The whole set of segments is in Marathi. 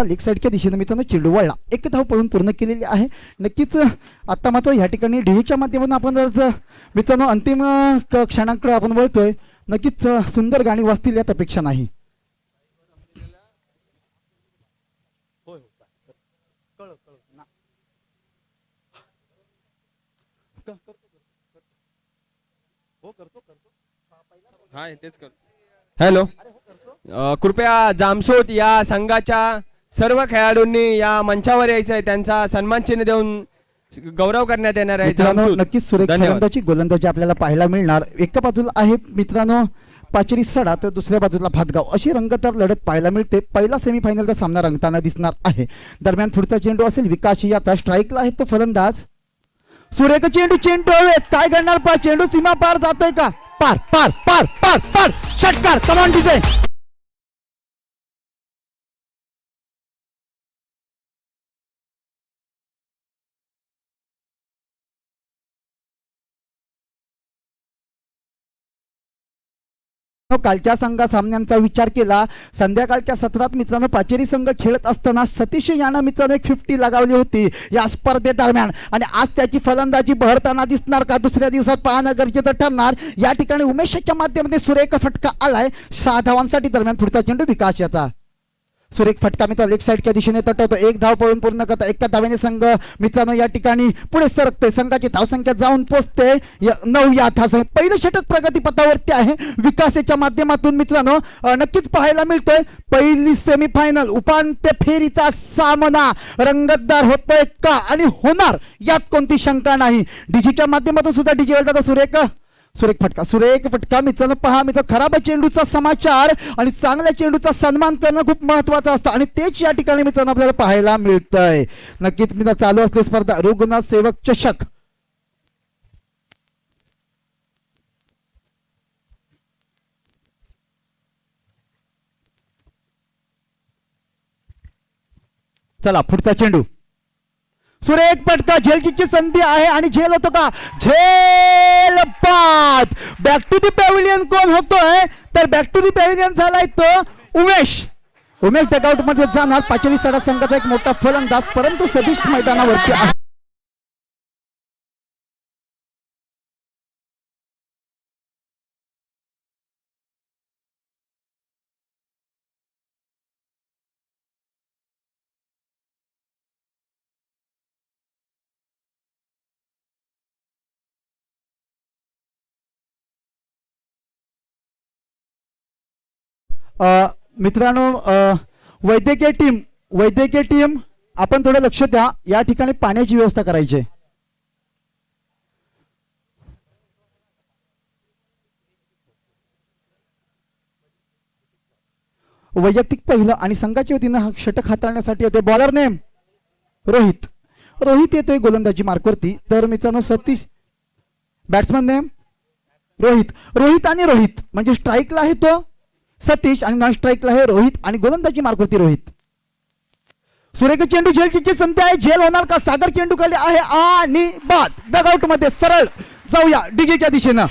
लेग साईडच्या दिशेने मित्रांनो चेंडू वळला, एक धाव पळून पूर्ण केलेली आहे. नक्कीच आता मात्र या ठिकाणी डीजेच्या माध्यमातून आपण मित्रांनो अंतिम क्षणांकडे आपण वळतोय. नक्कीच सुंदर गाणी वाजतील यात अपेक्षा नाही. हॅलो, कृपया जामसोत या संघाच्या सर्व खेळाडूंनी या मंचावर यायचं आहे. त्यांचा सन्मान चिन्ह देऊन गौरव करण्यात येणार आहे. मित्रांनो नक्कीच सुरेख फलंदाजी गोलंदाजी आपल्याला पाहायला मिळणार. एका बाजूला आहे मित्रांनो पाचेरी सडा तर दुसऱ्या बाजूला भातगाव, अशी रंगतदार लढत पाहायला मिळते. पहिला सेमीफायनलचा सामना रंगताना दिसणार आहे. दरम्यान पुढचा चेंडू असेल विकास याचा, स्ट्राईकला आहे तो फलंदाज. सुरेख चेंडू काय करणार, चेंडू सीमा पार जातोय का? पार पार पार पार पार षटकार, कमान डिझाईन. कालच्या संघा सामन्यांचा विचार केला, संध्याकाळच्या सत्रात मित्रांनो पाचेरी संघ खेळत असताना सतीश यानं मित्रांनो एक 50 लगावली होती या स्पर्धेदरम्यान, आणि आज त्याची फलंदाजी बहरताना दिसणार का दुसऱ्या दिवसात पाहणं गरजेचं ठरणार. या ठिकाणी उमेशच्या माध्यमातून सुरेख फटका आलाय 6 धावांसाठी. दरम्यान पुढचा चेंडू विकास याचा, सुरेख फटका मित्र लेग साईडच्या दिशेने तटवतो, एक धाव पळून पूर्ण करता. एका धावेने संघ मित्रांनो या ठिकाणी पुढे सरकते. संघाची धावसंख्या जाऊन पोहोचते 9 या धाव. पहिलं षटक प्रगतीपथावरती आहे विकासाच्या माध्यमातून मित्रांनो. नक्कीच पाहायला मिळतोय पहिली सेमीफायनल उपांत्य फेरीचा सामना रंगतदार होतोय का, आणि होणार यात कोणती शंका नाही. डीजीच्या माध्यमातून सुद्धा डीजी वळतात सुरेख फटका मित्रांनो. पहा मित्र, खराब चेंडूचा समाचार आणि चांगल्या चेंडूचा सन्मान करणं खूप महत्वाचं असतं, आणि तेच या ठिकाणी मित्रांनो आपल्याला पाहायला मिळतंय. नक्कीच मित्र चालू असलेली स्पर्धा रुग्ण सेवक चषक. चला पुढचा चेंडू, सुरेख फटका, झेल किकची संधी आहे आणि झेल होतो का? झेल बाद. बॅक टू दी पॅव्हिलियन कोण होतोय, तर बॅक टू दी पॅव्हिलियन झालाय तो उमेश डगआउट मध्ये जाणार. पाचेरी सडा संघाचा एक मोठा फलंदाज, परंतु सतीश मैदानावरती आहे. मित्रांनो वैद्यकीय टीम आपण थोडं लक्ष द्या. या ठिकाणी पाण्याची व्यवस्था करायची. वैयक्तिक पहिलं आणि संघाच्या वतीनं हा षटक हाताळण्यासाठी होते. बॉलर नेम रोहित येतोय गोलंदाजी मार्कवरती. तर मित्रांनो सतीश, बॅट्समन नेम रोहित आणि रोहित म्हणजे स्ट्राईकला आहे तो सतीश आणि नॉन स्ट्राईकला आहे रोहित, आणि गोलंदाजी मार्कवरती रोहित. सुरेख चेंडू, झेल किती संधी आहे, झेल होणार का? सागर चेंडू खाली आहे आणि बाद. डगआउट मध्ये सरळ जाऊया डीजेच्या दिशेनं.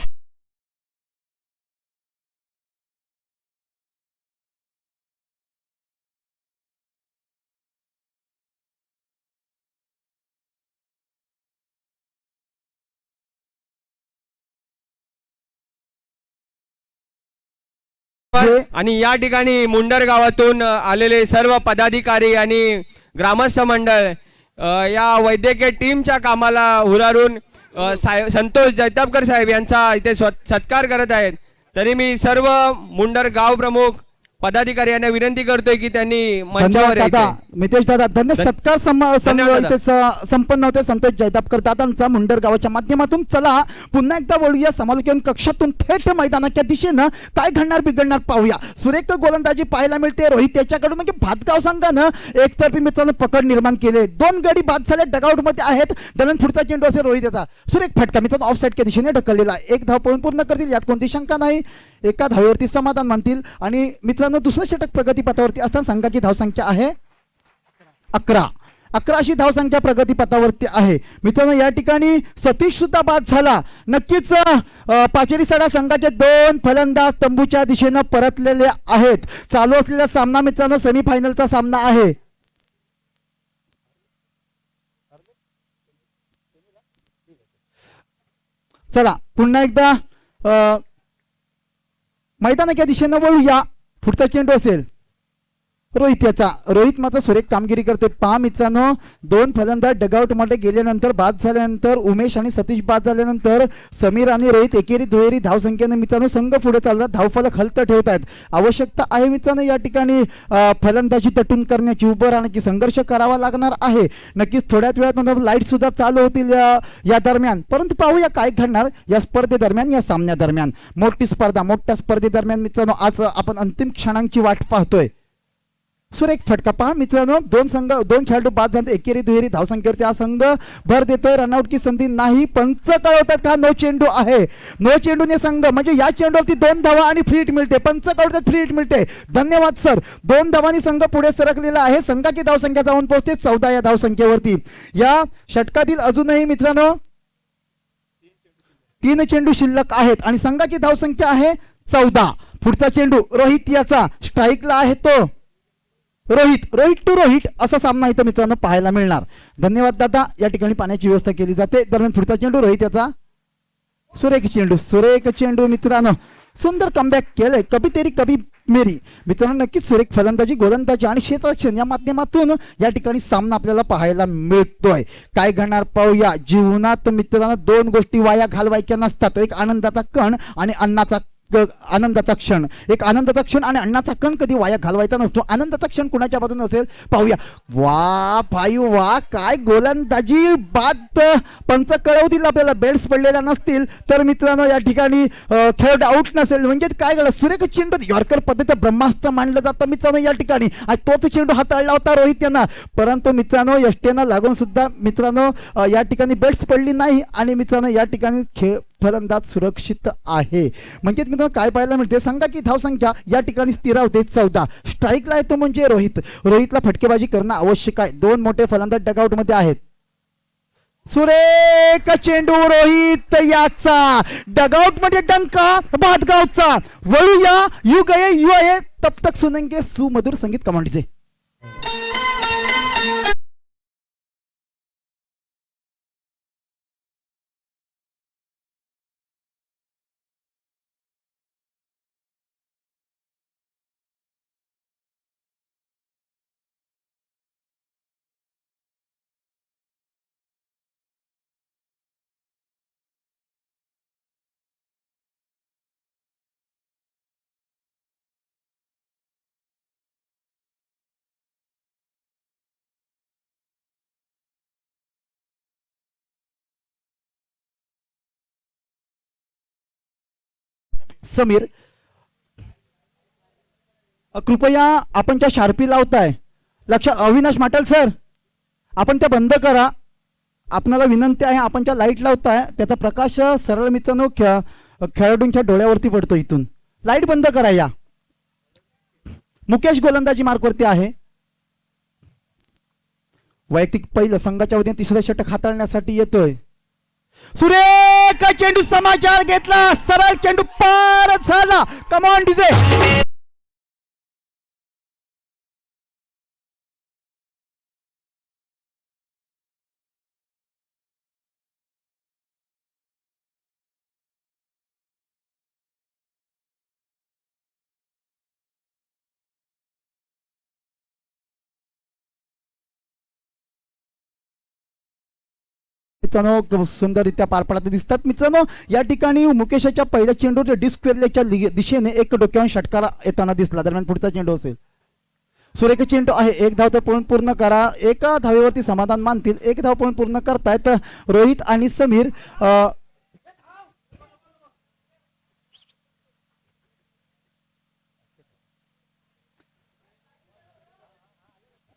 आणि या ठिकाणी मुंडर गावातून आलेले सर्व पदाधिकारी आणि ग्रामस्थ मंडळ या वैद्यकीय टीमच्या कामाला हुरारून संतोष जैतापकर साहेब यांचा इथे सत्कार करत आहेत. तरी मी सर्व मुंडर गाव प्रमुख पदाधिकारी यांना विनंती करतोय की त्यांनी मंचावर मितेश दादा धन्य सत्कार संपन्न होते संतोष जैतापकर दादांचा मुंडर गावाच्या माध्यमातून. चला पुन्हा एकदा वळूया समालोचन कक्षातून थेट मैदानाच्या दिशेनं. काय घडणार बिघडणार पाहूया. सुरेख गोलंदाजी पाहायला मिळते रोहित याच्याकडून, म्हणजे भातगाव संघानं एकतर्फी मित्रांनो पकड निर्माण केले. 2 गडी बाद झाले, डगआउट मध्ये आहेत. दरम्यान पुढचा चेंडू असेल रोहित याचा, सुरेख फटका मित्रांनो ऑफ साईडच्या दिशेने ढकललेला. 1 धाव पळून पूर्ण करतील यात कोणती शंका नाही. एका धावेवरती समाधान मानतील. आणि मित्रांनो दुसरं षटक प्रगतीपथावरती असताना संघाची धावसंख्या आहे 11. 11शी धावसंख्या प्रगतीपथावरती आहे. मित्रांनो या ठिकाणी सतीश सुद्धा बाद झाला. नक्कीच पाचेरी सडा संघाचे 2 फलंदाज तंबूच्या दिशेनं परतलेले आहेत. चालू असलेला सामना मित्रांनो सेमीफायनलचा सामना आहे. चला पुन्हा एकदा मैदानाच्या दिशेनं वळूया. पुढचा चेंडू असेल रोहित याचा. रोहित मात्र सुरेख कामगिरी करते. पहा मित्रांनो, दोन फलंदाज डगआउट मध्ये गेल्यानंतर बाद झाल्यानंतर उमेश आणि सतीश बाद झाल्यानंतर समीर आणि रोहित एकेरी दुहेरी धावसंख्येने मित्रांनो संघ पुढे चालतात. धावफलक हलत ठेवतायत. आवश्यकता आहे मित्रांनो या ठिकाणी फलंदाजी तटून करण्याची, उभं राहण्याची, संघर्ष करावा लागणार आहे. नक्कीच थोड्याच वेळात लाईट सुद्धा चालू होतील या दरम्यान. परंतु पाहूया काय घडणार या स्पर्धेदरम्यान, या सामन्यादरम्यान. मोठी स्पर्धा, मोठ्या स्पर्धेदरम्यान मित्रांनो आज आपण अंतिम क्षणांची वाट पाहतोय. सुरेख फटका पहा मित्रांनो, दोन खेळाडू बाद झाले. एकेरी दुहेरी धावसंख्येवरती हा संघ भर देतोय. रनआउट की संधी नाही. पंच कळवतात का नो चेंडू आहे. नो चेंडूने संघ म्हणजे या चेंडूवरती 2 धावा आणि फ्री हिट मिळते. पंच कळवतात फ्री हिट मिळते. धन्यवाद सर. 2 धावांनी संघ पुढे सरकलेला आहे. संघाची धावसंख्या जाऊन पोहोचते 14 या धावसंख्येवरती. या षटकातील अजूनही मित्रांनो 3 चेंडू शिल्लक आहेत आणि संघाची धावसंख्या आहे 14. पुढचा चेंडू रोहित याचा. स्ट्राईकला आहे तो रोहित टू रोहित असा सामना इथं मित्रांनो पाहायला मिळणार. धन्यवाद दादा. या ठिकाणी पाण्याची व्यवस्था केली जाते. दरम्यान पुढचा चेंडू रोहित याचा. सुरेख चेंडू मित्रांनो, सुंदर कमबॅक केलंय. कभी तेरी कभी मेरी. मित्रांनो नक्कीच सुरेख फलंदाजी, गोलंदाजी आणि क्षेत्ररक्षण या माध्यमातून या ठिकाणी सामना आपल्याला पाहायला मिळतोय. काय घडणार पाहूया. जीवनात मित्रांनो 2 गोष्टी वाया घालवायच्या नसतात. एक आनंदाचा कण आणि आनंदाचा क्षण. एक आनंदाचा क्षण आणि अण्णाचा कण कधी वाया घालवायचा नसतो. आनंदाचा क्षण कुणाच्या बाजूने असेल पाहूया. वा भाई वा, काय गोलंदाजी. बाद पंच कळवतील आपल्याला. बेल्ट्स पडलेल्या नसतील तर मित्रांनो या ठिकाणी खेळ आउट नसेल. म्हणजे काय झालं, सुरेख चेंडू यॉर्कर पद्धतीचं ब्रह्मास्त्र मानलं जातं मित्रांनो या ठिकाणी. आणि तोच चेंडू हाताळला होता रोहित यांना. परंतु मित्रांनो यष्टेनं लागून सुद्धा मित्रांनो या ठिकाणी बेल्ट्स पडली नाही आणि मित्रांनो या ठिकाणी खेळ फलंदाज सुरक्षित आहे. म्हणजे मित्रांनो काय पाहायला मिळते, संघाची धावसंख्या या ठिकाणी स्थिरावते 14. स्ट्राईकला येतो म्हणजे रोहितला फटकेबाजी करणं आवश्यक आहे. 2 मोठे फलंदाज डगआउट मध्ये आहेत. सुरेख चेंडू रोहित याचा. डगआउट मध्ये डंका भातगावचा. वळूया. यू गए तब तक सुनेंगे सुमधुर संगीत कमांडचे. समीर, कृपया आपण त्या शार्पी लावताय लक्ष. अविनाश माटल सर, आपण त्या बंद करा. आपणाला विनंती आहे. आपण त्या लाईट लावताय त्याचा प्रकाश सरळ मित्रांनो खेळाडूंच्या डोळ्यावरती पडतो. इथून लाईट बंद करा. या मुकेश गोलंदाजी मार्कवरती आहे. वैयक्तिक पहिलं संघाच्या वतीने 3रा षटक हाताळण्यासाठी येतोय. सुरेख चेंडू समाचार घेतला. सरळ चेंडू पार झाला. Come on DJ. मित्रांनो सुंदररित्या पार पडत दिसतात. मित्रांनो या ठिकाणी मुकेशच्या पहिल्या चेंडूच्या डिस्क्वेरच्या दिशेने 1 डोक्यावर षटकारा येताना दिसला. दरम्यान पुढचा चेंडू असेल. सुरेख चेंडू आहे. 1 धाव तर पूर्ण करा. 1 धावेवरती समाधान मानतील. 1 धाव पूर्ण करतायत रोहित आणि समीर.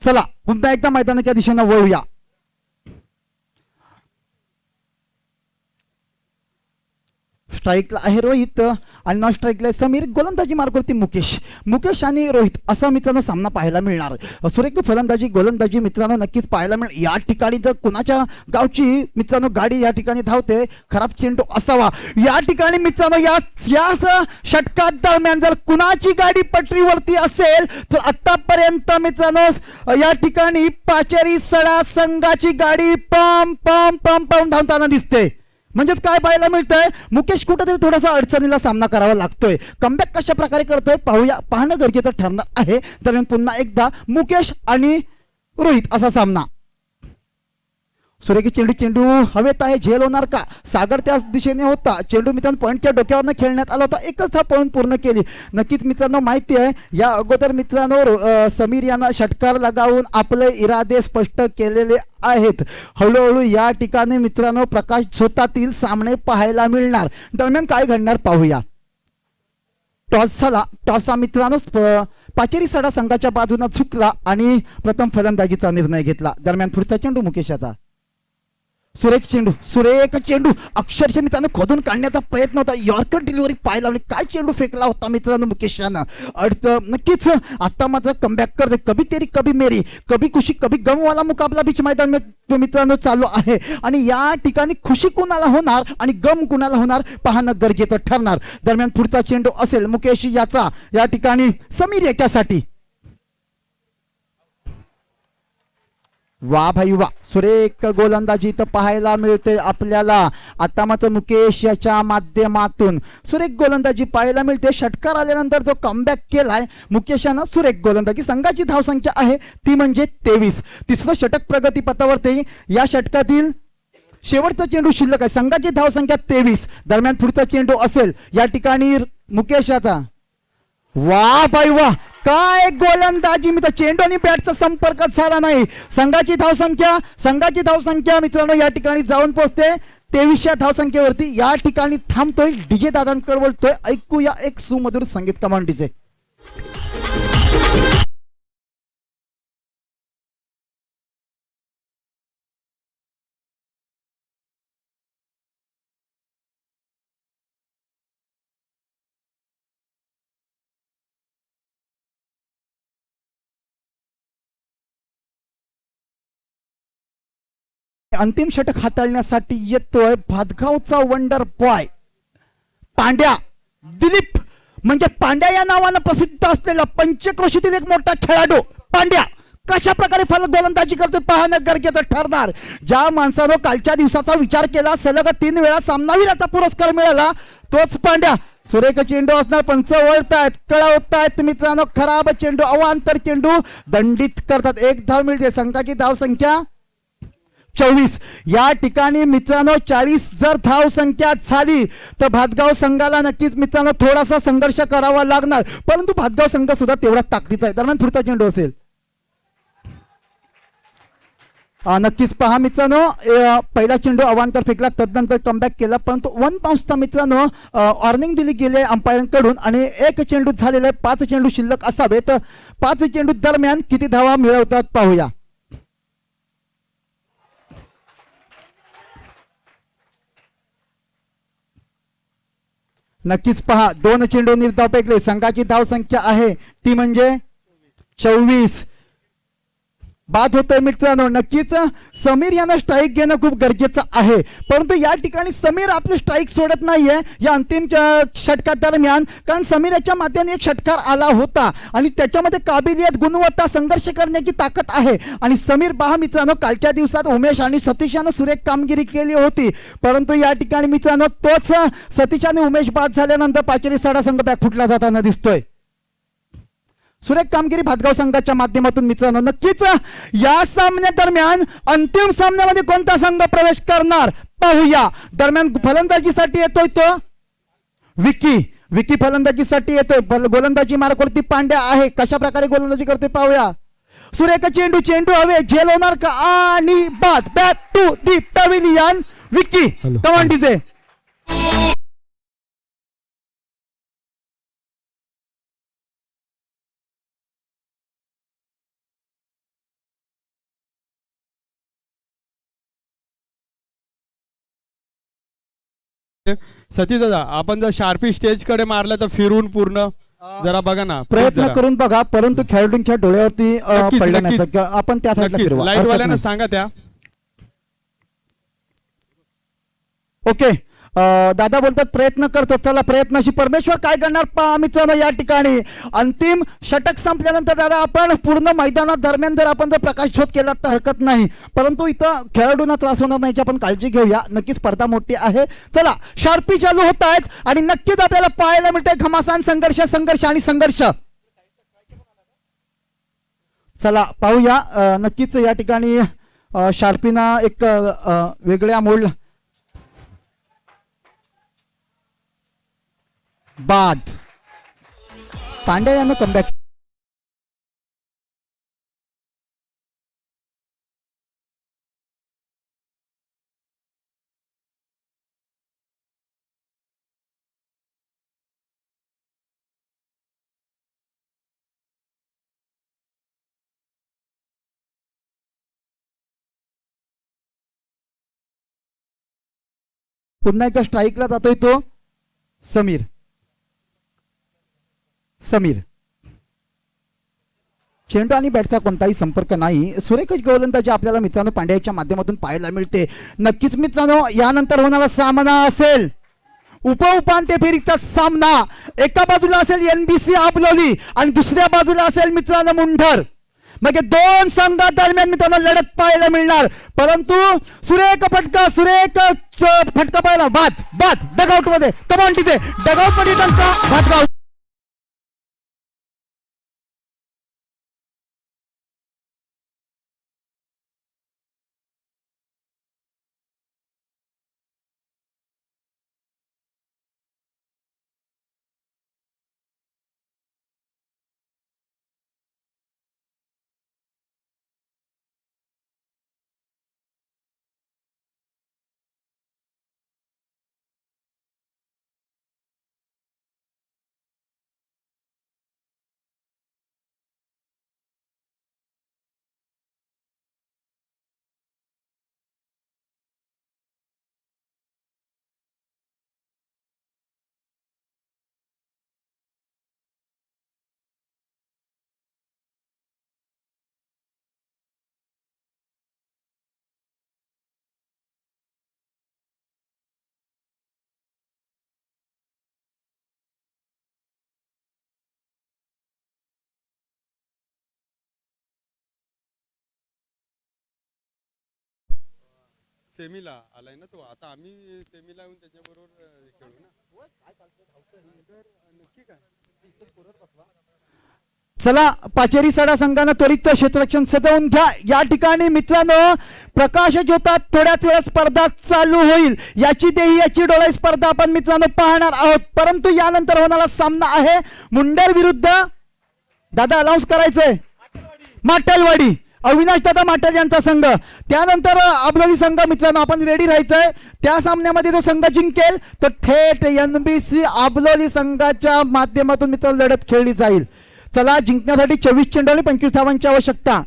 चला पुन्हा एकदा मैदानाच्या दिशेनं वळूया. स्ट्राईकला आहे रोहित आणि नॉन स्ट्राईकला समीर. गोलंदाजी मार्कवरती मुकेश आणि रोहित असा मित्रांनो सामना पाहायला मिळणार. सुरेख फलंदाजी, गोलंदाजी मित्रांनो नक्कीच पाहायला मिळेल. या ठिकाणी जर कुणाच्या गावची मित्रांनो गाडी या ठिकाणी धावते, खराब चेंडू असावा. या ठिकाणी मित्रांनो या षटकात दरम्यान जर कुणाची गाडी पटरीवरती असेल तर आतापर्यंत मित्रांनो या ठिकाणी पाचेरी सडा संघाची गाडी पम पम पम पम धावताना दिसते. म्हणजेच काय पाहायला मिळतंय, मुकेश कुठेतरी थोडासा अडचणीला सामना करावा लागतोय. कमबॅक कशा प्रकारे करतोय पाहूया, पाहणं गरजेचं ठरणार आहे. दरम्यान पुन्हा एकदा मुकेश आणि रोहित असा सामना. सुरेख चेंडू हवेत आहे, झेल होणार का? सागर त्याच दिशेने होता, चेंडू मित्रांनो पॉईंटच्या डोक्यावरनं खेळण्यात आला होता, एकच धाव पळून पूर्ण केली. नक्कीच मित्रांनो माहिती आहे, या अगोदर मित्रांनो समीर यांना षटकार लगावून आपले इरादे स्पष्ट केलेले आहेत. हळूहळू या ठिकाणी मित्रांनो प्रकाश झोतातील सामने पाहायला मिळणार. दरम्यान काय घडणार पाहूया. टॉस झाला, टॉस हा मित्रांनो पाचेरी सडा संघाच्या बाजूने झुकला आणि प्रथम फलंदाजीचा निर्णय घेतला. दरम्यान पुढचा चेंडू मुकेश आता. सुरेख चेंडू अक्षरशः मित्रांनो खोदून काढण्याचा प्रयत्न होता, यॉर्कर डिलिव्हरी पाय लावली, काय चेंडू फेकला होता मित्रांनो मुकेशानं. नक्कीच आता माझा कमबॅक करते, कभी तेरी कभी मेरी, कभी खुशी कभी गम वाला मुकाबला बीच मैदान में मित्रांनो चालू आहे. आणि या ठिकाणी खुशी कुणाला होणार आणि गम कुणाला होणार पाहणं गरजेचं ठरणार. दरम्यान पुढचा चेंडू असेल मुकेश याचा, या ठिकाणी समीर याच्यासाठी. वा भाई वा, सुरेख गोलंदाजी इथं पाहायला मिळते आपल्याला. आता मात्र मुकेश याच्या माध्यमातून सुरेख गोलंदाजी पाहायला मिळते. षटकार आल्यानंतर जो कमबॅक केलाय मुकेशानं, सुरेख गोलंदाजी. संघाची धावसंख्या आहे ती म्हणजे 23. तिसरं षटक प्रगतीपथावरती. या षटकातील शेवटचा चेंडू शिल्लक आहे, संघाची धावसंख्या 23. दरम्यान पुढचा चेंडू असेल या ठिकाणी मुकेश आता. वा बाई वा, काय गोलंदाजी मित्र, चेंडू आणि बॅटचा संपर्कच झाला नाही. संघाची धावसंख्या मित्रांनो या ठिकाणी जाऊन पोहोचते 23 धावसंख्येवरती. या ठिकाणी थांबतोय, डीजे दादांकडे बोलतोय. ऐकूया एक सुमधुर संगीत कमांडीचे. अंतिम षटक हाताळण्यासाठी येतोय भातगावचा वंडर बॉय पांड्या दिलीप. म्हणजे पांड्या या नावानं प्रसिद्ध असलेला पंचक्रोशीतील एक मोठा खेळाडू पांड्या कशा प्रकारे गोलंदाजी करतोय पाहणं गरजेचं ठरणार. ज्या माणसानं कालच्या दिवसाचा विचार केला, सलग 3 वेळा सामनावीराचा पुरस्कार मिळाला, तोच पांड्या. सुरेख चेंडू असणार, पंच वळतायत, कळवतायत मित्रांनो. खराब चेंडू, अवांतर चेंडू दंडित करतात. 1 धाव मिळते. संघाची धावसंख्या 24. या ठिकाणी मित्रांनो 40 जर धाव संख्या झाली तर भातगाव संघाला नक्कीच मित्रांनो थोडासा संघर्ष करावा लागणार, परंतु भातगाव संघ सुद्धा तेवढा ताकदीचा आहे. दरम्यान पुढचा चेंडू असेल. नक्कीच पहा मित्रांनो, पहिला चेंडू अवांतर फेकला, तदनंतर कमबॅक केला, परंतु 1 बाउन्सचा मित्रांनो वॉर्निंग दिली गेली अंपायरांकडून आणि 1 चेंडू झालेला आहे. 5 चेंडू शिल्लक असावेत. 5 चेंडू दरम्यान किती धावा मिळवतात पाहूया. नक्कीच पहा, 2 चेंडू निर्धाव फेकले. संघाची धाव संख्या आहे ती म्हणजे 24. बाद होतोय मित्रांनो. नक्कीच समीर यांना स्ट्राईक घेणं खूप गरजेचं आहे, परंतु या ठिकाणी समीर आपली स्ट्राईक सोडत नाहीये या अंतिम षटका दरम्यान. कारण समीर याच्या माध्यमाने एक षटकार आला होता आणि त्याच्यामध्ये काबिलियत, गुणवत्ता, संघर्ष करण्याची ताकद आहे. आणि समीर पहा मित्रांनो, कालच्या दिवसात उमेश आणि सतीशानं सुरेख कामगिरी केली होती, परंतु या ठिकाणी मित्रांनो तोच सतीश आणि उमेश बाद झाल्यानंतर पाचेरी सडा संघ बॅक फुटला जाताना दिसतोय. सुरेख कामगिरी भातगाव संघाच्या माध्यमातून मित्रांनो. नक्कीच या सामन्यादरम्यान अंतिम सामन्यामध्ये कोणता संघ प्रवेश करणार पाहूया. दरम्यान फलंदाजीसाठी येतोय तो विकी फलंदाजीसाठी येतोय. गोलंदाजी मार्गावरती पांड्या आहे. कशा प्रकारे गोलंदाजी करते पाहूया. सुरेख चेंडू हवे, झेल होणार का? आणि बाद. Back to the pavilion. Vicky कमांडीचे. सतीश दादा, आपण जर शार्पी स्टेज कडे मारलं तर फिरून पूर्ण जरा बघा ना, प्रयत्न करून बघा, परंतु खेळाडूंच्या डोळ्यावरती पडलं नाही तर आपण त्या साईडला फिरवा. लाईट वाल्यांना सांगा त्या. ओके, दादा बोलतात प्रयत्न करतो, चला प्रयत्नाशी परमेश्वर काय करणार पहा मित्रांनो. या ठिकाणी अंतिम षटक संपल्यानंतर दादा आपण पूर्ण मैदानात दरम्यान जर आपण जर प्रकाश शोध केला तर हरकत नाही, परंतु इथं खेळाडूंना त्रास होणार नाही याची आपण काळजी घेऊया. नक्कीच स्पर्धा मोठी आहे. चला शार्पी चालू होत आहेत आणि नक्कीच आपल्याला पाहायला मिळतंय घमासान संघर्ष संघर्ष आणि संघर्ष. चला पाहूया. नक्कीच या ठिकाणी शार्पीना एक वेगळ्या मोड बाद पांड्या यांना कमबॅक. पुन्हा एकदा स्ट्राईकला जातोय तो समीर. चेंडू आणि बॅटचा कोणताही संपर्क नाही. सुरेख गोलंदाजी आपल्याला मित्रांनो पांड्याच्या माध्यमातून पाहायला मिळते. नक्कीच मित्रांनो यानंतर होणारा सामना असेल उपांत्य फेरीचा सामना. एका बाजूला असेल NBC आबलोली आणि दुसऱ्या बाजूला असेल मित्रांनो मुंढर. मग हे दोन संघादरम्यान मित्रांनो लढत पाहायला मिळणार, परंतु सुरेख फटका पाहायला. बाद डगआउट मध्ये कमांड तिथे डगआउट मध्ये टंका भातगाव. सेमीला आलाय ना तो, आता आम्ही सेमीला येऊन त्याच्याबरोबर खेळू ना. चला पाचेरी सडा संघानं त्वरित क्षेत्ररक्षण सजवून घ्या. या ठिकाणी मित्रांनो प्रकाश ज्योतात थोड्याच वेळा स्पर्धा चालू होईल. याची देही याची डोळा स्पर्धा आपण मित्रांनो पाहणार आहोत, परंतु यानंतर होणारा सामना आहे मुंडर विरुद्ध दादा अनाउन्स करायचंय माटलवाडी. अविनाश दादा माटल यांचा संघ, त्यानंतर आबलोली संघ. मित्रांनो आपण रेडी राहायचंय. त्या सामन्यामध्ये जो संघ जिंकेल तो थेट NBC आबलोली संघाच्या माध्यमातून मित्रांनो लढत खेळली जाईल. चला जिंकण्यासाठी 24 चेंडू आणि 25 धावांची आवश्यकता.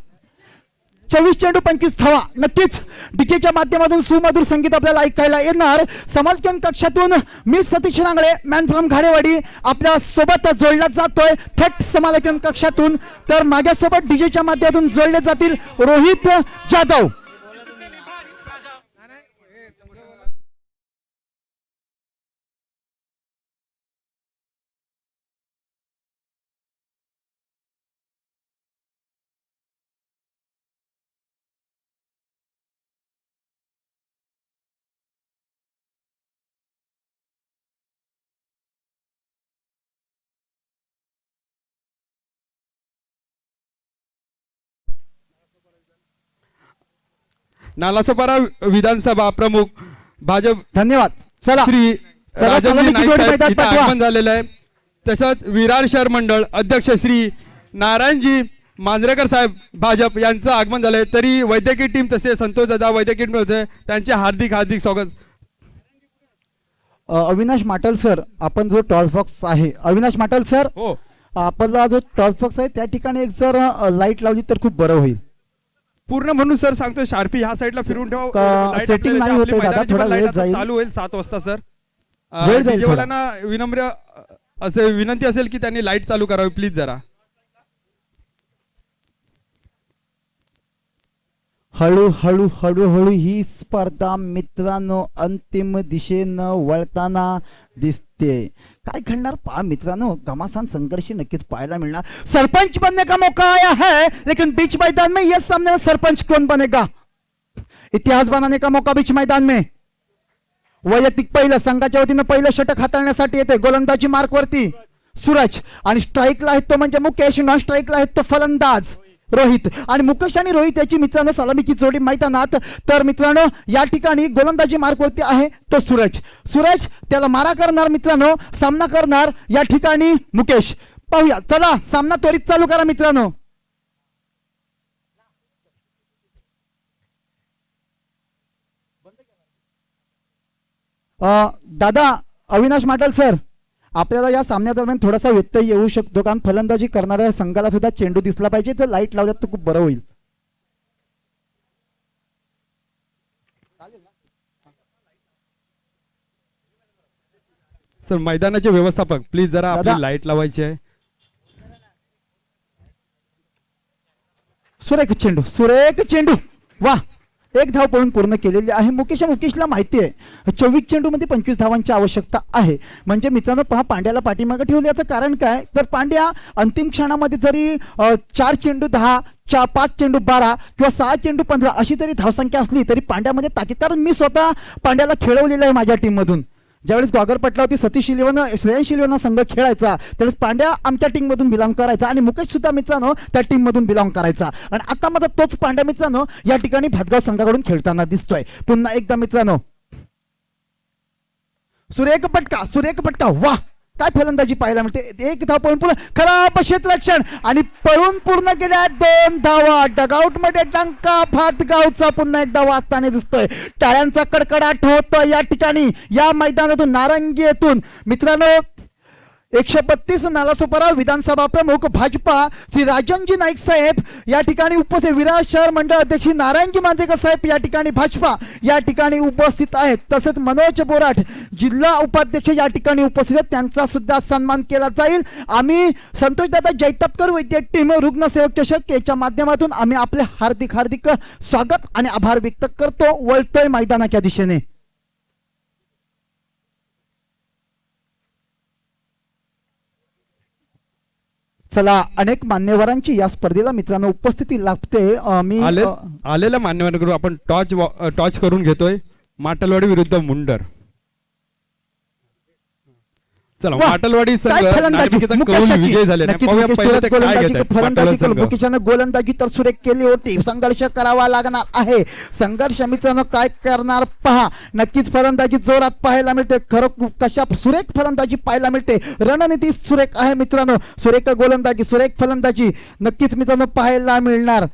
24 चेंडू 25 धावा. नक्कीच डीकेच्या माध्यमातून सुमधुर संगीत आपल्याला ऐकायला येणार. समालोचन कक्षातून मी सतीश रांगळे मॅन फ्रॉम घाडेवाडी आपल्या सोबत जोडला जातोय थेट समालोचन कक्षातून. तर माझ्यासोबत डीजेच्या माध्यमातून जोडले जातील रोहित जाधव. नालासोपारा विधानसभा प्रमुख भाजप धन्यवाद. चला श्री चला राजनजी सलामी नाईक जोडी साहेब मैदान इथं पाठवा. आगमन झालेलं आहे. तसंच विरार शहर मंडळ अध्यक्ष श्री नारायणजी मांजरेकर साहेब भाजप यांचं आगमन झालंय. तरी वैद्यकीय टीम तसे संतोष दादा वैद्यकीय टीम होते त्यांचे हार्दिक स्वागत. अविनाश माटल सर, आपण जो टॉस बॉक्स आहे अविनाश माटल सर, हो आपला जो टॉस बॉक्स आहे त्या ठिकाणी एक जर लाईट लावली तर खूप बरं होईल. पूर्ण म्हणून सर सांगतो शार्पी ह्या साईडला फिरून ठेवा. का setting नाही होतंय दादा, थोडा वेळ जाईल. चालू होईल 7 वाजता सर. वेळ जाईल थोडा. डीजेवाल्यांना विनम्र असे विनंती असेल की त्यांनी लाईट चालू करावी प्लीज जरा. हळूहळू हळूहळू ही स्पर्धा मित्रांनो अंतिम दिशेनं वळताना दिसते. काय घडणार पहा मित्रांनो, घमासान संघर्ष नक्कीच पाहायला मिळणार. सरपंच बनने का मौका आया है, लेकिन बीच मैदान में ये सामने में सरपंच कौन बनेगा? इतिहास बनाने का मौका बीच मैदान में. वैयक्तिक पहिलं संघाच्या वतीनं पहिलं षटक हाताळण्यासाठी येते. गोलंदाजी मार्कवरती सूरज आणि स्ट्राईकला आहेत तो म्हणजे मुकेश, नॉन स्ट्राईकला आहेत तो फलंदाज रोहित. आणि मुकेश आणि रोहित याची मित्रांनो सलामीची जोडी मैदानात. तर मित्रांनो या ठिकाणी गोलंदाजी मार्कवरती आहे तो सूरज. सूरज त्याला मारा करणार मित्रांनो, सामना करणार या ठिकाणी मुकेश. पाहूया, चला सामना त्वरित चालू करा मित्रांनो. दादा अविनाश माटल सर, आपल्याला या सामन्यादरम्यान थोडासा व्यत्यय येऊ शकतो, कारण फलंदाजी करणाऱ्या संघाला सुद्धा चेंडू दिसला पाहिजे. जर लाईट लावल्यात तर खूप बरं होईल. सर मैदानाचे व्यवस्थापक प्लीज जरा दादा. आपली लाईट लावायची आहे. सुरेख चेंडू वा, एक धाव पळून पूर्ण केलेली आहे. मुकेशला माहिती आहे 24 चेंडूमध्ये 25 धावांची आवश्यकता आहे. म्हणजे मित्रांनो पहा, पांड्याला पाठीमागे ठेवलं. याचं कारण काय, तर पांड्या अंतिम क्षणामध्ये जरी 4 चेंडू 10, 5 चेंडू 12 किंवा 6 चेंडू 15 अशी जरी धावसंख्या असली तरी पांड्यामध्ये ताकीद. कारण मी स्वतः पांड्याला खेळवलेलं आहे माझ्या टीम मधून. ज्यावेळेस ग्वागर पटलावरती सतीश शिलेवाना श्रेयस शिलेवाना संघ खेळायचा त्यावेळेस पांड्या आमच्या टीम मधून बिलॉंग करायचा आणि मुकेश सुद्धा मित्रांनो त्या टीम मधून बिलॉंग करायचा. आणि आता मात्र तोच पांड्या मित्रांनो या ठिकाणी भातगाव संघाकडून खेळताना दिसतोय. पुन्हा एकदा मित्रांनो सुरेख पटका वा, काय फलंदाजी पाहायला मिळते. एक धाव पळून पूर्ण खराब क्षेत्ररक्षण आणि पळून पूर्ण केल्या 2 धावा. डगआउट मध्ये डंका भातगावचा पुन्हा एकदा वाजताना दिसतोय. टाळ्यांचा कडकडाट होतोय या ठिकाणी या मैदानातून नारंगी येथून मित्रांनो. 132 नालासोपारा विधानसभा प्रमुख भाजपा श्री राजनजी नाईक साहेब या ठिकाणी उपस्थित. विरार शहर मंडळ अध्यक्ष नारायणजी मांजरेकर साहेब या ठिकाणी भाजपा या ठिकाणी उपस्थित आहेत. तसेच मनोज बोराट जिल्हा उपाध्यक्ष या ठिकाणी उपस्थित आहेत. त्यांचा सुद्धा सन्मान केला जाईल. आम्ही संतोषदादा जैतपकर वैद्य टीम रुग्णसेवक चषक याच्या माध्यमातून आम्ही आपले हार्दिक स्वागत आणि आभार व्यक्त करतो. वळतोय मैदानाच्या दिशेने. चला, अनेक मान्यवरांची या स्पर्धेला मित्रांनो उपस्थिती लाभते. मी आलेल्या मान्यवरांकडून आपण टॉच करून घेतोय. माटलवाडी विरुद्ध मुंडर. चला, माटलवाडी संघ नाणेफेकीचा कौल विजय झाले. पाहूया पहिले ते काय घेतात. माटलवाडी संघ. मुकेशाने गोलंदाजी तर सुरेख केली होती. संघर्ष करावा लागणार आहे. संघर्ष मित्रांनो काय करणार पहा. नक्कीच फलंदाजी जोरात पाहायला मिळते. खरं कशा सुरेख फलंदाजी पाहायला मिळते. रणनीती सुरेख आहे मित्रांनो. सुरेख गोलंदाजी, सुरेख फलंदाजी नक्कीच मित्रांनो पाहायला मिळणार.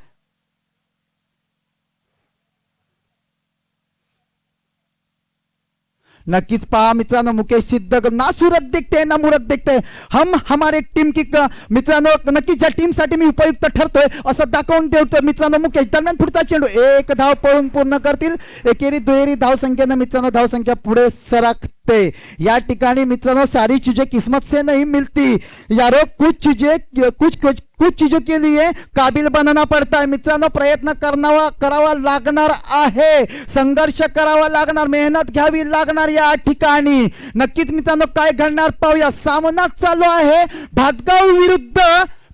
नक्कीच पहा मित्रांनो, मुकेश सिद्ध ना सूरत दिखते ना मुरत दिखते. हम हमारे टीम की मित्रांनो नक्कीच ज्या टीम साठी मी उपयुक्त ठरतोय असं दाखवून देतो मित्रांनो मुकेश. दरम्यान पुढचा चेंडू एक धाव पळून पूर्ण करतील. एकेरी दुहेरी धावसंख्येनं मित्रांनो धावसंख्या पुढे सरकते. या ठिकाणी मित्रांनो सारी चीजें किस्मत से नहीं मिलती यारो, कुछ चीजों के लिए काबिल बनना पड़ता है मित्रांनो. प्रयत्न करावा लागणार आहे. संघर्ष करावा लागणार, मेहनत घ्यावी लागणार या ठिकाणी. नक्कीच मित्रांनो काय घडणार पाहूया. सामना चालू आहे भातगाव विरुद्ध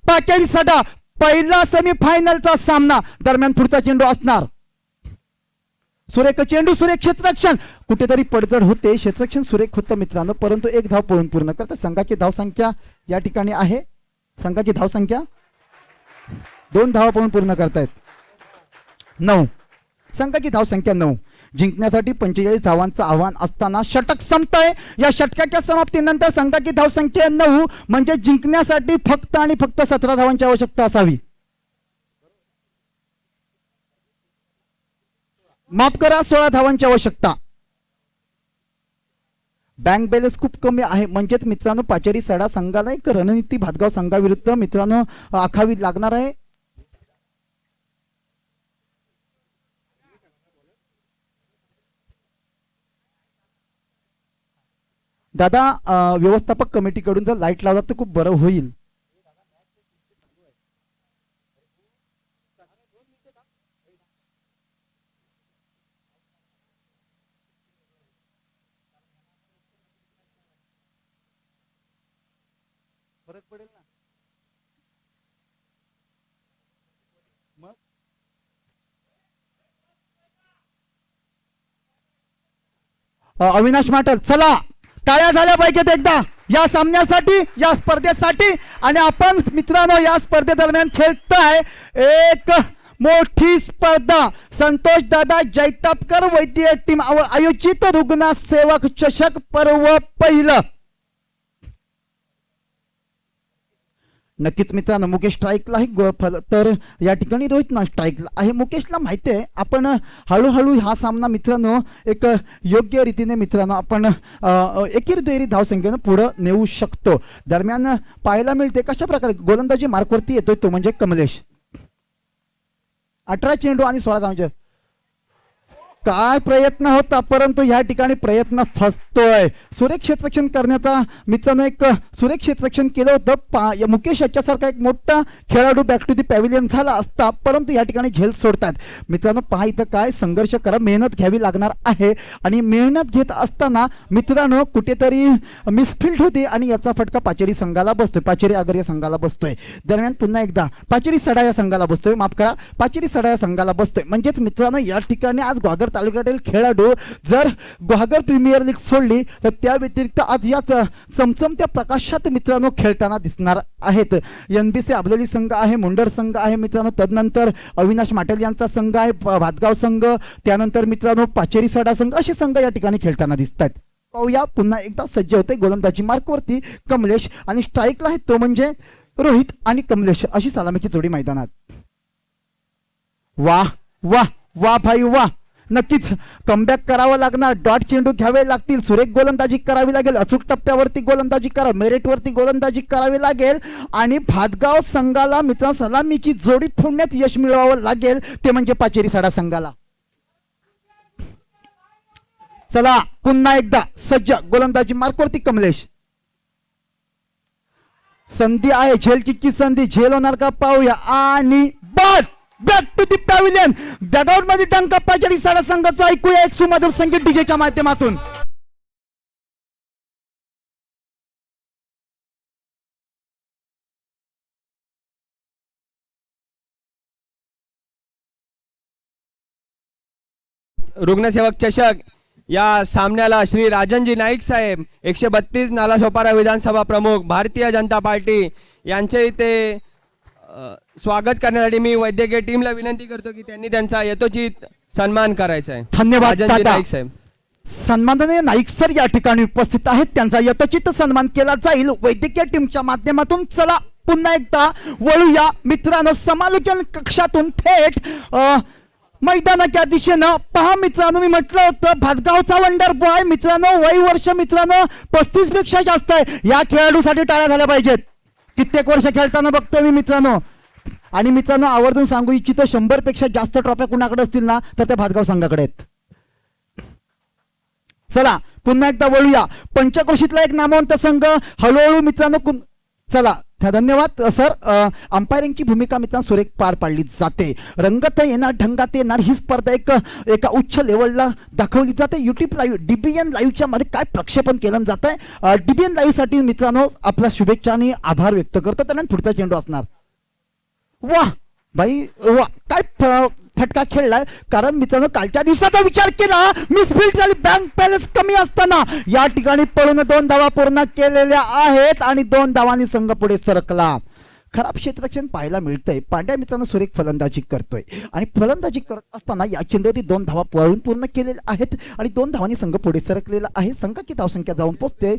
पाकेरी सडा. पहिला सेमीफायनलचा सामना. दरम्यान पुढचा चेंडू असणार. सुरेख चेंडू, सुरेख क्षेत्ररक्षण. कुठेतरी पडझड होते. क्षेत्ररक्षण सुरेख होतं मित्रांनो, परंतु एक धाव पळून पूर्ण करतात. संघाची धावसंख्या या ठिकाणी आहे. संघाची धावसंख्या 2 धावा पळून पूर्ण करतायत 9. संघाची धावसंख्या 9. जिंकण्यासाठी 45 धावांचं आव्हान असताना षटक संपतंय. या षटकाच्या समाप्तीनंतर संघाची धावसंख्या 9 म्हणजे जिंकण्यासाठी फक्त आणि फक्त 17 धावांची आवश्यकता असावी. माफ करा, 16 धावांची आवश्यकता. बँक बॅलन्स खूप कमी आहे. म्हणजेच मित्रांनो पाचेरी सडा संघाला एक रणनीती भातगाव संघाविरुद्ध मित्रांनो आखावी लागणार आहे. दादा व्यवस्थापक कमिटीकडून जर लाईट लावला तर खूप बरं होईल. अविनाश माटल, चला टाळ्या झाल्या पाहिजेत एकदा या सामन्यासाठी, या स्पर्धेसाठी. आणि आपण मित्रांनो या स्पर्धेदरम्यान खेळताय एक मोठी स्पर्धा. संतोष दादा जैतापकर वैद्यकीय टीम आयोजित रुग्णसेवक चषक पर्व पहिलं. नक्कीच मित्रांनो मुकेश स्ट्राईकला आहे, तर या ठिकाणी रोहित ना स्ट्राईकला आहे. मुकेशला माहिती आहे आपण हळूहळू हा सामना मित्रांनो एक योग्य रीतीने मित्रांनो आपण एकेरी दुहेरी धावसंख्येनं पुढं नेऊ शकतो. दरम्यान पाहायला मिळते कशा प्रकारे गोलंदाजी मार्कवरती येतोय तो म्हणजे कमलेश. 18 चेंडू आणि 16 धावांचे काय प्रयत्न होता, परंतु या ठिकाणी प्रयत्न फसतोय. सुरेख क्षेत्ररक्षण करण्याचा मित्रांनो एक सुरेख क्षेत्ररक्षण केलं होतं. मुकेश याच्यासारखा एक मोठा खेळाडू बॅक टू दी पॅव्हिलियन झाला असता, परंतु या ठिकाणी झेल सोडतात. मित्रांनो पहा इथं काय संघर्ष करा, मेहनत घ्यावी लागणार आहे. आणि मेहनत घेत असताना मित्रांनो कुठेतरी मिसफिल्ड होते आणि याचा फटका पाचेरी संघाला बसतोय, पाचेरी आगर या संघाला बसतोय. दरम्यान पुन्हा एकदा पाचेरी सडा या संघाला बसतोय, माफ करा पाचेरी सडा या संघाला बसतोय. म्हणजेच मित्रांनो या ठिकाणी आज ग्वागर तालुक्यातील खेळाडू जर ग्वागर प्रीमियर लीग सोडली तर त्या व्यतिरिक्त आज या चमचमत्या प्रकाशात मित्रांनो खेळताना दिसणार आहेत. NBC आबलेली संघ आहे, मुंडर संघ आहे मित्रांनो, तदनंतर अविनाश माटेल यांचा संघ आहे, भातगाव संघ, त्यानंतर मित्रांनो पाचेरी सडा संघ, असे संघ या ठिकाणी खेळताना दिसत आहेत. पाहूया पुन्हा एकदा सज्ज होते गोलंदाजी मार्कवरती कमलेश आणि स्ट्राईकला आहे तो म्हणजे रोहित आणि कमलेश, अशी सलामीची जोडी मैदानात. वाह वाह वाह भाई वाह, नक्कीच कमबॅक करावं लागणार. डॉट चेंडू घ्यावे लागतील, सुरेख गोलंदाजी करावी लागेल, अचूक टप्प्यावरती गोलंदाजी करा, मेरिटवरती गोलंदाजी करावी लागेल आणि भातगाव संघाला मित्रांनो सलामीची जोडी फोडण्यात यश मिळवावं लागेल, ते म्हणजे पाचेरी सडा संघाला. चला पुन्हा एकदा सज्ज गोलंदाजी मार्कवरती कमलेश. संधी आहे, झेल किक्की संधी, झेल होणार का पाहूया. आणि बस back to the pavilion, dugout मध्ये टंका पाचेरी सडा संघाचा. ऐकूया एक सुमधुर संगीत डीजेच्या माध्यमातून. रुग्णसेवक चषक या सामन्याला श्री राजनजी नाईक साहेब 132 नालासोपारा विधानसभा प्रमुख भारतीय जनता पार्टी यांचे इथे स्वागत करण्यासाठी मी वैद्यकीय टीमला विनंती करतो की त्यांनी त्यांचा यथोचित सन्मान करायचा आहे. धन्यवाद राजनजी दादा. नाईक साहेब. सन्माननीय नाईक सर या ठिकाणी उपस्थित आहेत, त्यांचा यथोचित सन्मान केला जाईल वैद्यकीय टीमच्या माध्यमातून. चला पुन्हा एकदा वळूया मित्रांनो समालोचन कक्षातून थेट मैदानाच्या दिशेनं. पहा मित्रांनो मी म्हटलं होतं भातगावचा वंडर बॉय मित्रांनो, वय वर्ष मित्रांनो 35 पेक्षा जास्त आहे. या खेळाडूसाठी टाळ्या झाल्या पाहिजेत, कित्येक वर्ष खेळताना बघतोय मी मित्रांनो. आणि मित्रांनो आवर्जून सांगू इच्छितो 100 पेक्षा जास्त ट्रॉफ्या कुणाकडे असतील ना तर त्या भातगाव संघाकडे आहेत. चला पुन्हा एकदा वळूया. पंचक्रोशीतला एक नामवंत संघ हळूहळू मित्रांनो चला धन्यवाद सर. अंपायरिंगची भूमिका मित्रांनो सुरेख पार पाडली जाते. रंगत येणार, ढंगात येणार, ही स्पर्धा एका उच्च लेवलला दाखवली जाते. युट्यूब लाईव्ह DBN लाईव्हच्या मध्ये काय प्रक्षेपण केलं जात आहे. DBN लाईव्हसाठी मित्रांनो आपल्या शुभेच्छा आणि आभार व्यक्त करतो. त्यांना पुढचा चेंडू असणार. वाह भाई वा, काय फटका खेळलाय. कारण मित्रांनो कालच्या दिवसाचा विचार केला मिसफिल्ड झाली, बँक बॅलन्स कमी असताना या ठिकाणी पळून 2 धावा पूर्ण केलेल्या आहेत आणि 2 धावांनी संघ पुढे सरकला. खराब क्षेत्ररक्षण पाहायला मिळतंय. पांड्या मित्रांनो सुरेख फलंदाजी करतोय आणि फलंदाजी करत असताना या चेंडूवरती 2 धावा पळून पूर्ण केलेल्या आहेत आणि 2 धावांनी संघ पुढे सरकलेला आहे. संघाची धावसंख्या जाऊन पोहोचते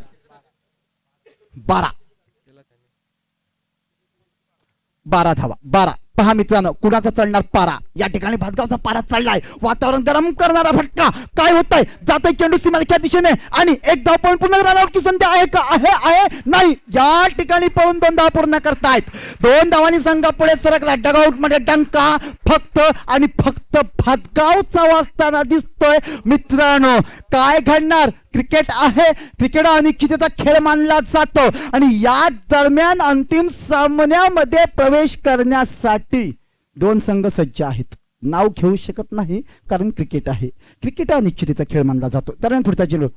12 धावा. 12 पहा मित्रांनो कुणाचा चढणार पारा. या ठिकाणी भातगावचा पारा चढलाय. वातावरण गरम करणारा फटका काय होतंय. जातोय चेंडू सीमारेषेच्या दिशेने आणि एक धाव पळून पुन्हा रनआउटची संधी आहे का. आहे नाही. या ठिकाणी पळून 2 धावा पूर्ण करतायत. 2 धावांनी संघ पुढे सरकला. डगआउट मध्ये डंका फक्त आणि फक्त भातगावचा वाजताना दिसतोय मित्रांनो. काय घडणार. क्रिकेट आहे, क्रिकेट अनिश्चिततेचा खेळ मानला जातो आणि या दरम्यान अंतिम सामन्यामध्ये प्रवेश करण्यासाठी 2 संघ सज्ज आहेत. नाव घेऊ शकत नाही कारण क्रिकेट आहे, क्रिकेट अनिश्चिततेचा खेळ मानला जातो. दरम्यान पुढचा चेंडू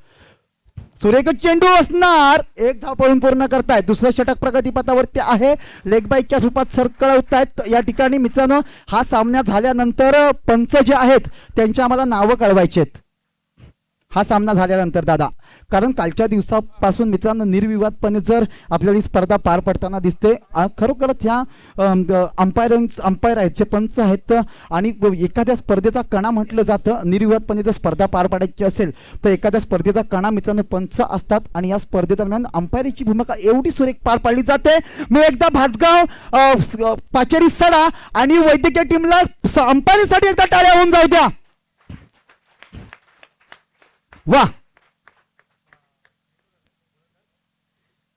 सुरेख चेंडू असणार, एक धाव पळून पूर्ण करतायत. दुसरं षटक प्रगतीपथावरती आहे. लेग बाईकच्या रूपात सरकळवतायत या ठिकाणी. मित्रांनो, हा सामना झाल्यानंतर पंच जे आहेत त्यांची आम्हाला नावं कळवायची आहेत हा सामना झाल्यानंतर दादा, कारण कालच्या दिवसापासून मित्रांनो निर्विवादपणे जर आपल्याला ही स्पर्धा पार पडताना दिसते. खरोखरच ह्या अंपायर आहेत जे पंच आहेत आणि एखाद्या स्पर्धेचा कणा म्हटलं जातं. निर्विवादपणे जर स्पर्धा पार पाडायची असेल तर एखाद्या स्पर्धेचा कणा मित्रांनो पंच असतात आणि या स्पर्धेदरम्यान अंपायरीची भूमिका एवढी सुरेख पार पाडली जाते. मी एकदा भातगाव पाचेरी सडा आणि वैद्यकीय टीमला अंपायरीसाठी एकदा टाळ्या होऊन जाऊ द्या. वा,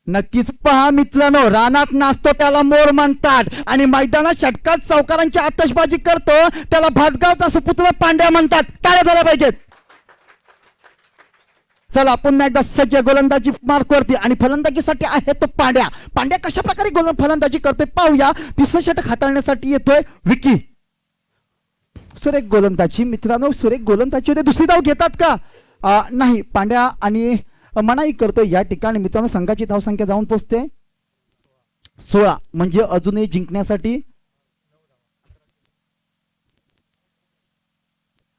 नक्कीच पहा मित्रांनो, रानात नाचतो त्याला मोर म्हणतात आणि मैदानात षटकात चौकारांची आतषबाजी करतो त्याला भातगावचा सुपुत्र पांड्या म्हणतात. टाळ्या झाल्या पाहिजेत. चला पुन्हा एकदा सज्ज गोलंदाजी मार्कवरती आणि फलंदाजीसाठी आहे तो पांड्या. पांड्या कशा प्रकारे फलंदाजी करतोय पाहूया. तिसरं षटक हाताळण्यासाठी येतोय विकी. सुरेख गोलंदाजी मित्रांनो, सुरेख गोलंदाजी होते. दुसरी धाव घेतात का? नाही, पांड्या आणि मनाई करतोय या ठिकाणी. मित्रांनो, संघाची धावसंख्या जाऊन पोचते 16, म्हणजे अजूनही जिंकण्यासाठी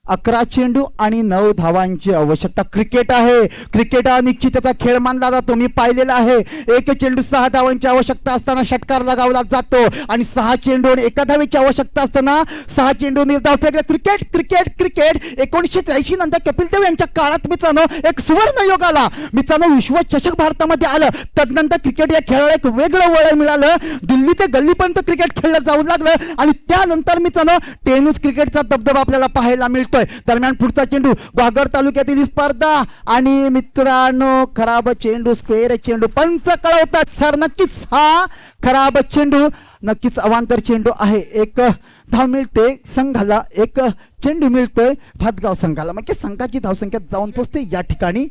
11 चेंडू आणि 9 धावांची आवश्यकता. क्रिकेट आहे, क्रिकेट हा निश्चित त्याचा खेळ मानला जातो. मी पाहिलेला आहे, एक चेंडू 6 धावांची आवश्यकता असताना षटकार लगावला जातो आणि 6 चेंडू आणि 1 धावेची आवश्यकता असताना 6 चेंडू निर्धाव फेकले. क्रिकेट क्रिकेट क्रिकेट 1983 नंतर कपिल देव यांच्या काळात मित्रांनो एक सुवर्ण योग आला. मित्रांनो, विश्वचषक भारतामध्ये आलं. तदनंतर क्रिकेट या खेळाला एक वेगळं वळण मिळालं. दिल्ली ते गल्लीपर्यंत क्रिकेट खेळलं जाऊ लागलं आणि त्यानंतर मित्रांनो टेनिस क्रिकेटचा दबदबा आपल्याला पाहायला मिळतो. दरम्यान पुढचा चेंडू ग्वागर तालुक्यातील स्पर्धा आणि मित्रांनो खराब चेंडू, स्क्वेअर चेंडू. पंच कळवतात सर, नक्कीच हा खराब चेंडू, नक्कीच अवांतर चेंडू आहे. एक धाव मिळते संघाला, एक चेंडू मिळतोय भातगाव संघाला. म्हणजे संघाची धावसंख्या जाऊन पोचते या ठिकाणी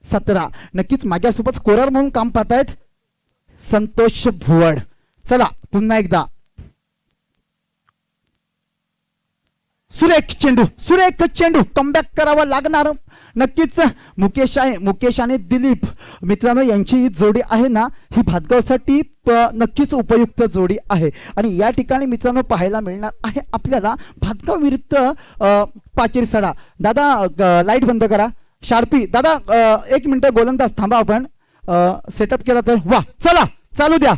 17. नक्कीच माझ्यासोबत स्कोरर म्हणून काम पाहतायत संतोष भुवड. चला पुन्हा एकदा सुरेख चेंडू, सुरेख चेंडू, कमबॅक करावा लागणार. नक्कीच मुकेश आणि दिलीप मित्रांनो यांची ही जोडी आहे ना, ही भातगावसाठी नक्कीच उपयुक्त जोडी आहे. आणि या ठिकाणी मित्रांनो पाहायला मिळणार आहे आपल्याला भातगाव विरुद्ध पाचेरी सडा. दादा लाईट बंद करा. शार्पी दादा 1 मिनिट गोलंदाज थांबा, आपण सेटअप केला तर. वा, चला चालू द्या.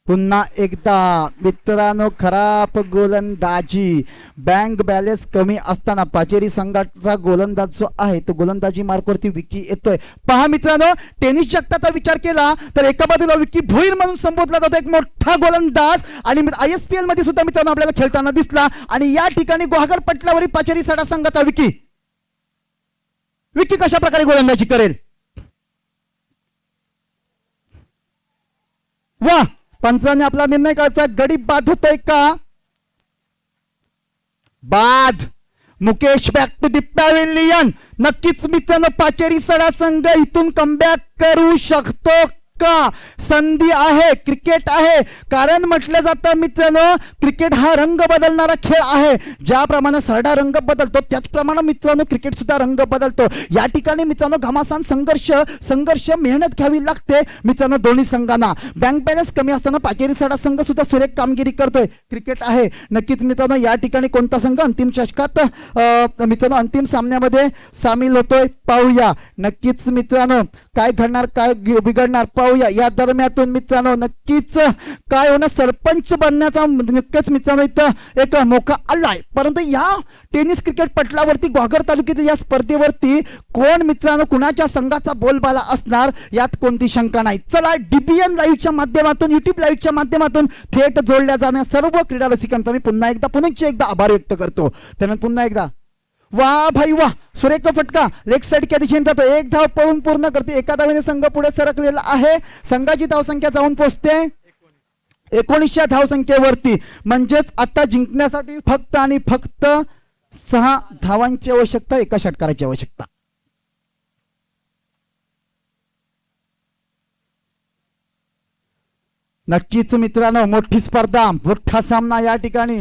पुन्हा एकदा मित्रांनो खराब गोलंदाजी. बँक बॅलन्स कमी असताना पाचेरी संघाचा गोलंदाज जो आहे तो गोलंदाजी मार्कवरती विकी येतोय. पहा मित्रांनो, टेनिस जगताचा विचार केला तर एका बाजूला विकी भोईर म्हणून संबोधला जातो, एक मोठा गोलंदाज आणि ISPL मध्ये सुद्धा मित्रांनो आपल्याला खेळताना दिसला. आणि या ठिकाणी ग्वागर पटलावरील पाचेरी सडा संघाचा विकी. विकी कशा प्रकारे गोलंदाजी करेल? वा, पंचाने आपला निर्णय काढायचा. गडी बाद होतोय का? बाद. Mukesh back to the pavilion. नक्कीच मित्रांनो पाचेरी सडा संघ इथून कमबॅक करू शकतो का? संधी आहे, क्रिकेट आहे. कारण म्हटलं जातं मित्रांनो क्रिकेट हा रंग बदलणारा खेळ आहे. ज्याप्रमाणे सरडा रंग बदलतो त्याचप्रमाणे मित्रांनो क्रिकेट सुद्धा रंग बदलतो. या ठिकाणी मित्रांनो घमासान संघर्ष मेहनत घ्यावी लागते मित्रांनो दोन्ही संघांना. बँक बॅलन्स कमी असताना पाचेरी सडा संघ सुद्धा सुरेख कामगिरी करतोय. क्रिकेट आहे नक्कीच मित्रांनो. या ठिकाणी कोणता संघ अंतिम षटकात मित्रांनो अंतिम सामन्यामध्ये सामील होतोय पाहूया. नक्कीच मित्रांनो काय घडणार, काय बिघडणार पाहूया. या दरम्यान मित्रांनो नक्कीच काय होणार, सरपंच बनण्याचा नक्कीच मित्रांनो इथं एक मोका आलाय. परंतु या टेनिस क्रिकेट पटलावरती ग्वागर तालुक्यातील या स्पर्धेवरती कोण मित्रांनो कुणाच्या संघाचा बोलबाला असणार यात कोणती शंका नाही. चला DBN लाईव्हच्या माध्यमातून, YouTube लाईव्हच्या माध्यमातून थेट जोडल्या जाण्या सर्व क्रीडा रसिकांचा मी पुन्हा एकदा आभार व्यक्त करतो. त्यानंतर पुन्हा एकदा वा भाई वा, सुरेख फटका लेग साईडच्या दिशेने जातो. 1 धाव पळून पूर्ण करते. एका धावेने संघ पुढे सरकलेला आहे. संघाची धावसंख्या जाऊन पोहोचते 19 धावसंख्येवरती. म्हणजेच आता जिंकण्यासाठी फक्त आणि फक्त 6 धावांची आवश्यकता, 1 षटकाराची आवश्यकता. नक्कीच मित्रांनो, मोठी स्पर्धा, मोठा सामना या ठिकाणी.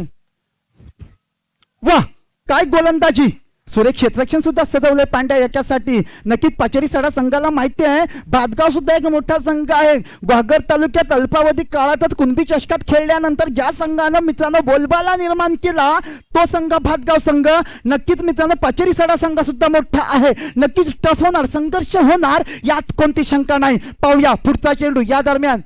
वा, काय गोलंदाजी. सुरेख क्षेत्ररक्षण सुद्धा सजवलंय पांड्या याच्यासाठी. नक्कीच पाचेरी सडा संघाला माहिती आहे भातगाव सुद्धा एक मोठा संघ आहे. ग्वागर तालुक्यात अल्पावधी काळातच कुणबी चषकात खेळल्यानंतर ज्या संघानं मित्रांनो बोलबाला निर्माण केला तो संघ भातगाव संघ. नक्कीच मित्रांनो पाचेरी सडा संघ सुद्धा मोठा आहे. नक्कीच टफ होणार, संघर्ष होणार, यात कोणती शंका नाही. पाहूया पुढचा चेंडू या दरम्यान.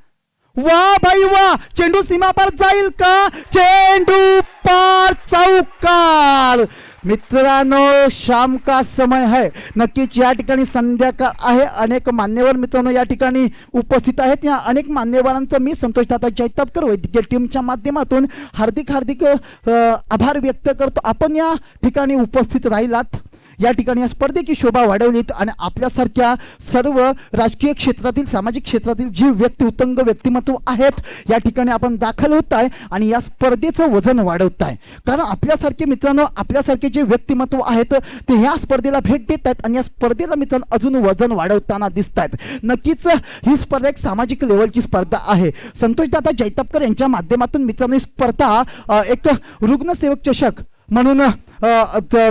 वा भाई वा, चेंडू सीमा पार जाईल का? चेंडू पार, चौकार. मित्रांनो शाम का समय है. नक्कीच या ठिकाणी संध्याकाळ आहे. अनेक मान्यवर मित्रांनो या ठिकाणी उपस्थित आहेत. या अनेक मान्यवरांचं मी संतोष दादा जैतापकर वैद्यकीय टीमच्या माध्यमातून हार्दिक आभार व्यक्त करतो. आपण या ठिकाणी उपस्थित राहिलात, या ठिकाणी या स्पर्धेची शोभा वाढवलीत आणि आपल्यासारख्या सर्व राजकीय क्षेत्रातील, सामाजिक क्षेत्रातील जी व्यक्ती उत्तुंग व्यक्तिमत्व आहेत या ठिकाणी आपण दाखल होत आहे आणि या स्पर्धेचं वजन वाढवत आहे. कारण आपल्यासारखे मित्रांनो, आपल्यासारखे जे व्यक्तिमत्व आहेत ते ह्या स्पर्धेला भेट देत आहेत आणि या स्पर्धेला मित्रांनो अजून वजन वाढवताना दिसत आहेत. नक्कीच ही स्पर्धा एक सामाजिक लेवलची स्पर्धा आहे. संतोषदादा जैतापकर यांच्या माध्यमातून मित्रांनो ही स्पर्धा एक रुग्णसेवक चषक म्हणून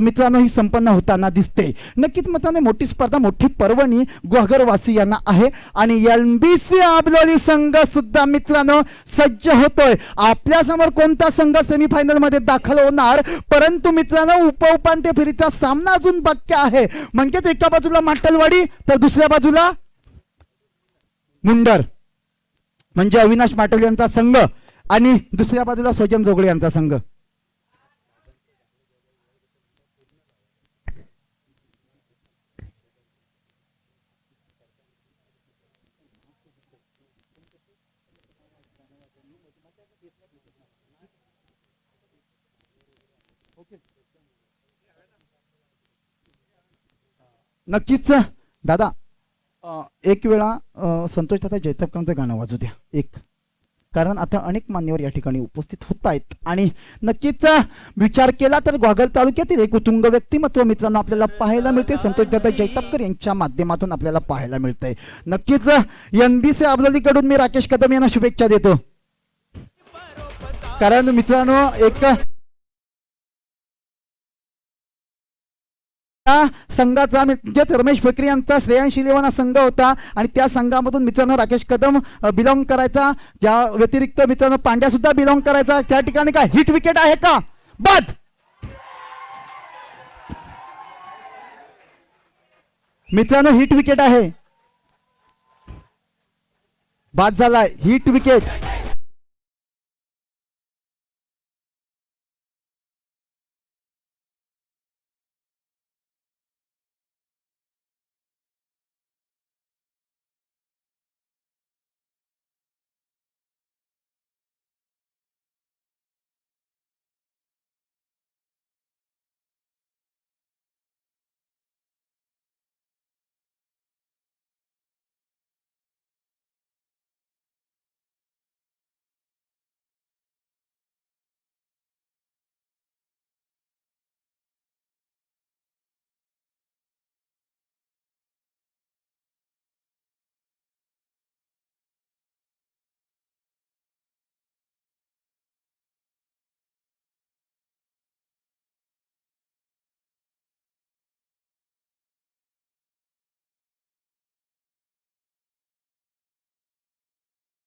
मित्रांनो ही संपन्न होताना दिसते. नक्कीच मित्रांनो मोठी स्पर्धा, मोठी पर्वणी ग्वागरवासियांना आहे आणि NBC आबलोली संघ सुद्धा मित्रांनो सज्ज होतोय. आपल्यासमोर कोणता संघ सेमीफायनल मध्ये दाखल होणार, परंतु मित्रांनो उपउपांत्य फेरीचा सामना अजून बाकी आहे. म्हणजेच एका बाजूला माटलवाडी तर दुसऱ्या बाजूला मुंडर म्हणजे अविनाश माटल यांचा संघ आणि दुसऱ्या बाजूला सोजन जोगळे यांचा संघ. नक्कीच दादा एक वेळा संतोष दादा जैतापकरांचं गाणं वाजू द्या एक, कारण आता अनेक मान्यवर या ठिकाणी उपस्थित होत आहेत आणि नक्कीच विचार केला तर ग्वागर तालुक्यातील एक उत्तुंग व्यक्तिमत्व मित्रांनो आपल्याला पाहायला मिळते. संतोष दादा जैतापकर यांच्या माध्यमातून आपल्याला पाहायला मिळतंय. नक्कीच NBC आबलोलीकडून मी राकेश कदम यांना शुभेच्छा देतो. कारण मित्रांनो एक संघाचा म्हणजेच रमेश फकरी यांचा श्रेयांशी लेवाना संघ होता आणि त्या संघामधून मित्रांनो राकेश कदम बिलॉंग करायचा. त्या व्यतिरिक्त मित्रांनो पांड्या सुद्धा बिलॉंग करायचा. त्या ठिकाणी काय हिट विकेट आहे का? बाद. मित्रांनो हिट विकेट आहे, बाद झालाय, हिट विकेट.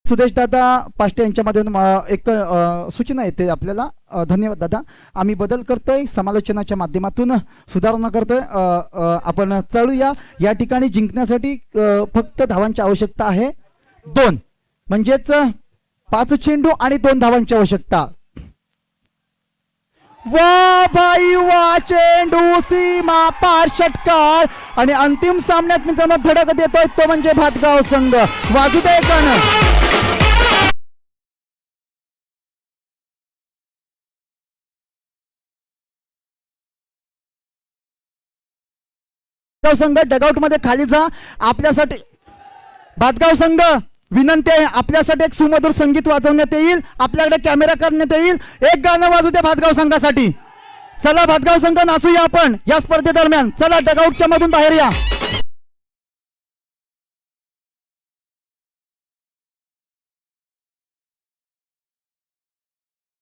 सुदेश दादा पाष्टे यांच्या माध्यमातून एक सूचना येते आपल्याला. धन्यवाद दादा. आम्ही बदल करतोय, समालोचनाच्या माध्यमातून सुधारणा करतोय. आपण चालूया. या ठिकाणी जिंकण्यासाठी फक्त धावांची आवश्यकता आहे 2, म्हणजेच 5 चेंडू आणि 2 धावांची आवश्यकता. वा भाई वा, चेंडू सीमा पार षटकार आणि अंतिम सामन्यात मित्रांनो धडक देतोय तो म्हणजे भातगाव संघ. वाजू दे गाणं. संघ डगआउट मध्ये खाली जा. आपल्यासाठी भातगाव संघ विनंती आहे, आपल्यासाठी एक सुमधुर संगीत वाजवण्यात येईल, आपल्याकडे कॅमेरा करण्यात येईल. एक गाणं वाजू द्या भातगाव संघासाठी. चला भातगाव संघ नाचूया आपण या स्पर्धेदरम्यान. चला डगआउटच्या मधून बाहेर या.